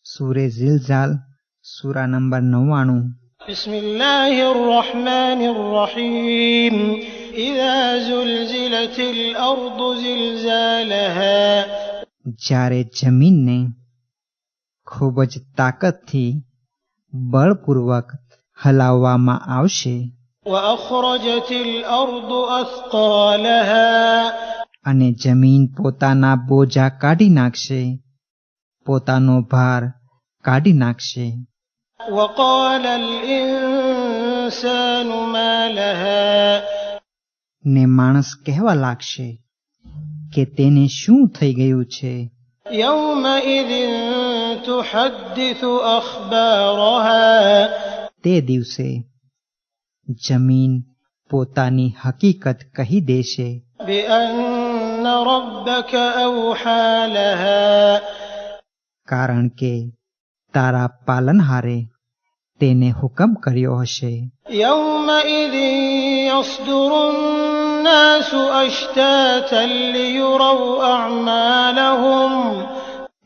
સૂરે ઝિલઝાલ સૂરા number 99. બિસ્મિલ્લાહિર રહમાનિર Rahim. ઇઝા ઝુલઝિલતિલ અર્દુ ઝિલઝાલહા. જ્યારે જમીનને ખૂબ જ તાકતથી બળપૂર્વક હલાવવામાં આવશે. વઅખરજતિલ અર્દુ અસ્કાલહા. અને જમીન પોતાના બોજા કાઢી નાખશે, પોતાનો ભાર કાઢી નાખશે. વકાલલ ઇન્સાનુ મા લહા. ને માણસ કહેવા લાગશે કે તેને શું થઈ ગયું છે. યૌમઇઝિન તુહદ્દિસુ અખબારહા. તે દિવસે જમીન પોતાની હકીકત કહી દેશે. બિઅન્ન રબ્બક અવહા લહા. કારણ કે તારા પાલનહારે તેને હુકમ કર્યો હશે. યૌમઇઝિન યસ્દુરુ અન્નાસુ અશ્તાતન લિયુરૌ અዕમાલહુમ.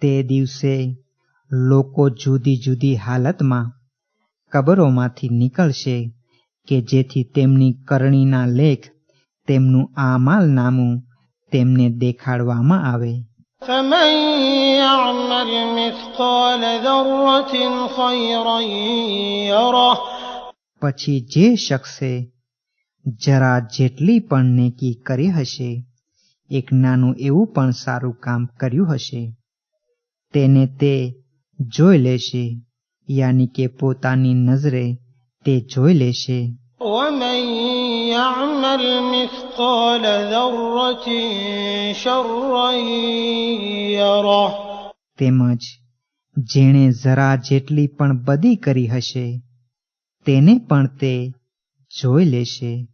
તે દિવસે લોકો જુદી જુદી હાલતમાં કબરોમાંથી નીકળશે કે જેથી તેમની કરણીના લેખ, તેમનું આમાલનામું તેમને દેખાડવામાં આવે. ફમન યઅમલ મિસ્કાલ દર્રતિન ખૈરન યરહ. પછી જે શખ્સે જરા જેટલી પણ નેકી કરી હશે, એક નાનું એવું પણ સારું કામ કર્યું હશે, તેને તે જોઈ લેશે, યાની કે પોતાની નજરે તે જોઈ લેશે. ومن يعمل مثقال ذرة شرا يره. તેમજ જેણે જરા જેટલી પણ બદી કરી હશે તેને પણ તે જોઈ લેશે.